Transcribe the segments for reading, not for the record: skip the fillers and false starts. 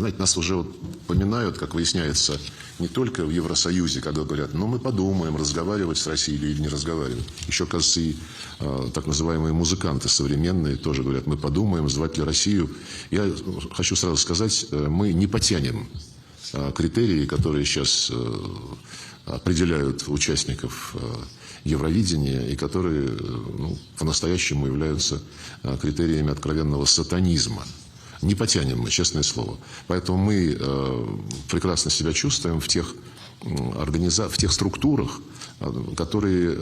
знаете, нас уже вот поминают, как выясняется, не только в Евросоюзе, когда говорят, ну мы подумаем, разговаривать с Россией или не разговаривать. Еще, кажется, и так называемые музыканты современные тоже говорят, мы подумаем, звать ли Россию. Я хочу сразу сказать, мы не потянем критерии, которые сейчас определяют участников Евровидения и которые по-настоящему являются критериями откровенного сатанизма. Не потянем мы, честное слово. Поэтому мы прекрасно себя чувствуем в тех структурах, которые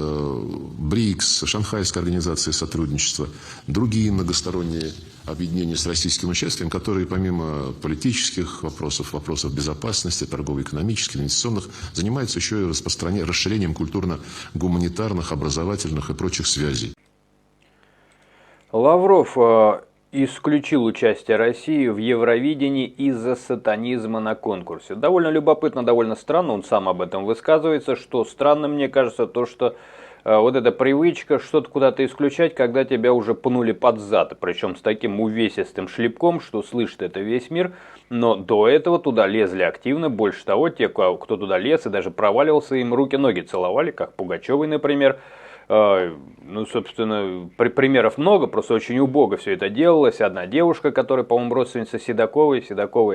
БРИКС, Шанхайская организация сотрудничества, другие многосторонние объединения с российским участием, которые помимо политических вопросов, вопросов безопасности, торгово-экономических, инвестиционных, занимаются еще и расширением культурно-гуманитарных, образовательных и прочих связей. Лавров исключил участие России в Евровидении из-за сатанизма на конкурсе. Довольно любопытно, довольно странно, он сам об этом высказывается, что странно, мне кажется, то, что вот эта привычка что-то куда-то исключать, когда тебя уже пнули под зад, причем с таким увесистым шлепком, что слышит это весь мир, но до этого туда лезли активно, больше того, те, кто туда лез и даже проваливался, им руки-ноги целовали, как Пугачевой, например. Ну, собственно, примеров много, просто очень убого все это делалось. Одна девушка, которая, по-моему, родственница Седоковой,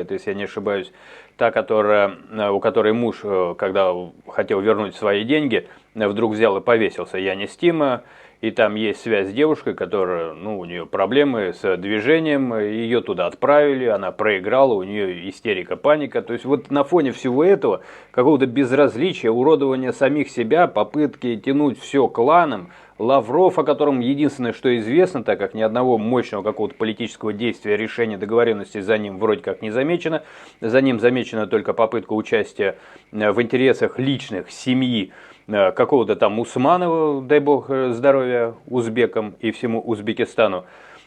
это, если я не ошибаюсь, та, у которой муж, когда хотел вернуть свои деньги, вдруг взял и повесился. Я не Стима, и там есть связь с девушкой, которая, у нее проблемы с движением, ее туда отправили, она проиграла, у нее истерика, паника. То есть вот на фоне всего этого, какого-то безразличия, уродования самих себя, попытки тянуть все кланом, Лавров, о котором единственное, что известно, так как ни одного мощного какого-то политического действия, решения, договоренности за ним вроде как не замечено. За ним замечена только попытка участия в интересах личных семьи какого-то там Усманова, дай бог здоровья узбекам и всему Узбекистану.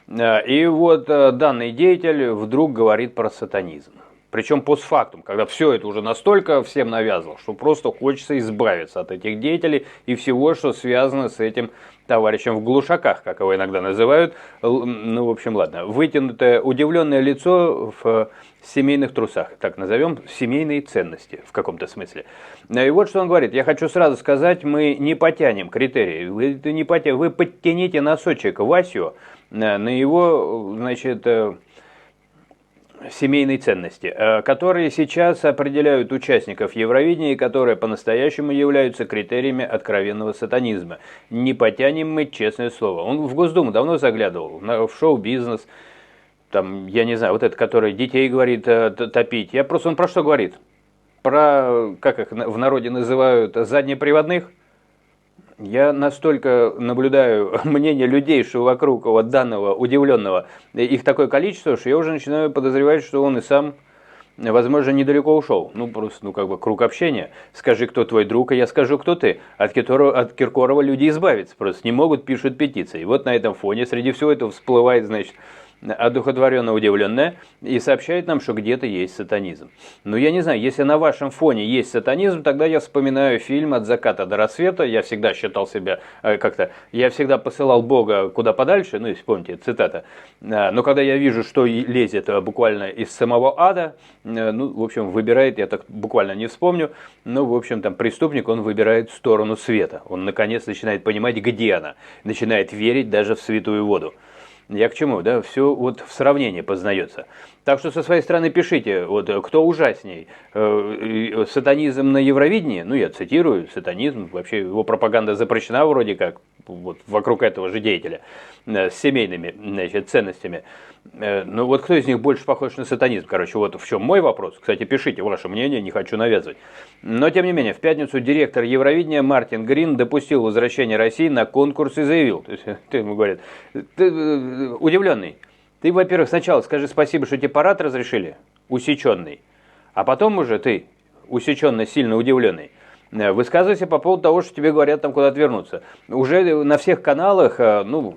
И вот данный деятель вдруг говорит про сатанизм. Причем постфактум, когда все это уже настолько всем навязано, что просто хочется избавиться от этих деятелей и всего, что связано с этим товарищем в глушаках, как его иногда называют. Ну, в общем, ладно. Вытянутое, удивленное лицо в семейных трусах, так назовем, семейные ценности в каком-то смысле. И вот что он говорит. Я хочу сразу сказать, мы не потянем критерии. Вы подтяните носочек Васю на его, значит, семейные ценности, которые сейчас определяют участников Евровидения и которые по-настоящему являются критериями откровенного сатанизма. Не потянем мы, честное слово. Он в Госдуму давно заглядывал, в шоу-бизнес, там, я не знаю, вот это, который детей говорит топить. Он про что говорит? Про, как их в народе называют, заднеприводных? Я настолько наблюдаю мнение людей, что вокруг вот данного удивленного, их такое количество, что я уже начинаю подозревать, что он и сам, возможно, недалеко ушел. Просто, круг общения. Скажи, кто твой друг, а я скажу, кто ты. От Киркорова люди избавиться просто не могут, пишут петиции. И вот на этом фоне среди всего этого всплывает, значит, одухотворенно удивленная и сообщает нам, что где-то есть сатанизм. Но я не знаю, если на вашем фоне есть сатанизм, тогда я вспоминаю фильм «От заката до рассвета». Я всегда считал себя я всегда посылал Бога куда подальше, если помните, цитата. Но когда я вижу, что лезет буквально из самого ада, в общем, выбирает, я так буквально не вспомню, в общем, там преступник, он выбирает сторону света. Он, наконец, начинает понимать, где она. Начинает верить даже в святую воду. Я к чему, да? Все вот в сравнении познается. Так что со своей стороны пишите, вот кто ужасней, сатанизм на Евровидении, я цитирую, сатанизм, вообще его пропаганда запрещена вроде как, вот вокруг этого же деятеля, с семейными, значит, ценностями. Вот кто из них больше похож на сатанизм? Вот в чем мой вопрос. Кстати, пишите ваше мнение, не хочу навязывать. Но, тем не менее, в пятницу директор Евровидения Мартин Грин допустил возвращение России на конкурс и заявил, то есть, ему говорят, ты удивленный. Ты, во-первых, сначала скажи спасибо, что тебе парад разрешили, усеченный, а потом уже ты, усеченный, сильно удивленный, высказывайся по поводу того, что тебе говорят там куда-то вернуться. Уже на всех каналах,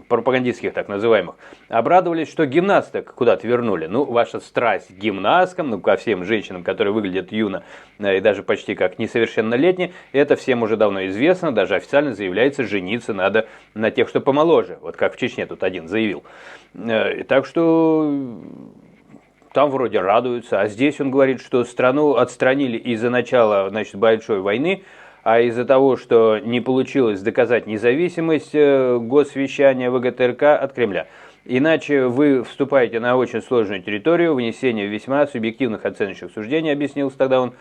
пропагандистских так называемых, обрадовались, что гимнасток куда-то вернули. Ваша страсть к гимнасткам, ко всем женщинам, которые выглядят юно и даже почти как несовершеннолетние, это всем уже давно известно, даже официально заявляется, жениться надо на тех, что помоложе. Вот как в Чечне тут один заявил. Так что там вроде радуются, а здесь он говорит, что страну отстранили из-за начала, значит, большой войны, а из-за того, что не получилось доказать независимость госвещания ВГТРК от Кремля. Иначе вы вступаете на очень сложную территорию внесения весьма субъективных оценочных суждений, объяснился тогда он.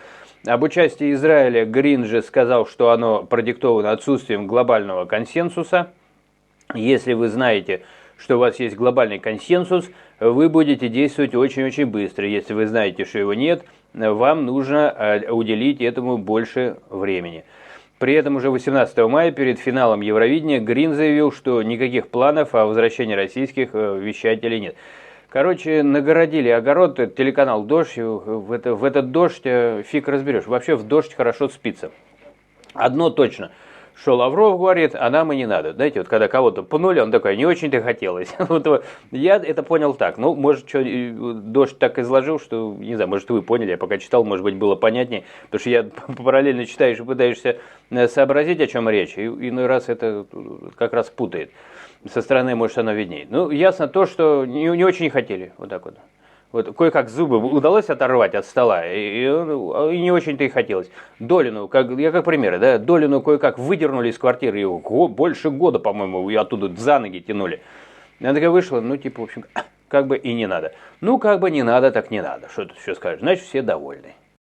Об участии Израиля Грин же сказал, что оно продиктовано отсутствием глобального консенсуса. Если вы знаете, что у вас есть глобальный консенсус, вы будете действовать очень-очень быстро. Если вы знаете, что его нет, вам нужно уделить этому больше времени. При этом уже 18 мая перед финалом Евровидения Грин заявил, что никаких планов о возвращении российских вещателей нет. Короче, нагородили огород, телеканал «Дождь», в этот дождь фиг разберешь. Вообще в дождь хорошо спится. Одно точно, что Лавров говорит, а нам и не надо. Знаете, вот когда кого-то пнули, он такой, не очень-то хотелось. Вот, я это понял так. Ну, может, что, Дождь так изложил, что, не знаю, может, вы поняли, я пока читал, может быть, было понятнее. Потому что я параллельно читаешь и пытаешься сообразить, о чем речь. И иной раз это как раз путает. Со стороны, может, оно виднее. Ну, ясно то, что не очень хотели. Вот так вот. Вот кое-как зубы удалось оторвать от стола, и не очень-то и хотелось. Долину, я как пример, да, Долину кое-как выдернули из квартиры, его больше года, по-моему, ее оттуда за ноги тянули. Она такая вышла, ну, типа, в общем, как бы и не надо. Ну, как бы не надо, так не надо. Что тут еще скажешь? Значит, все довольны.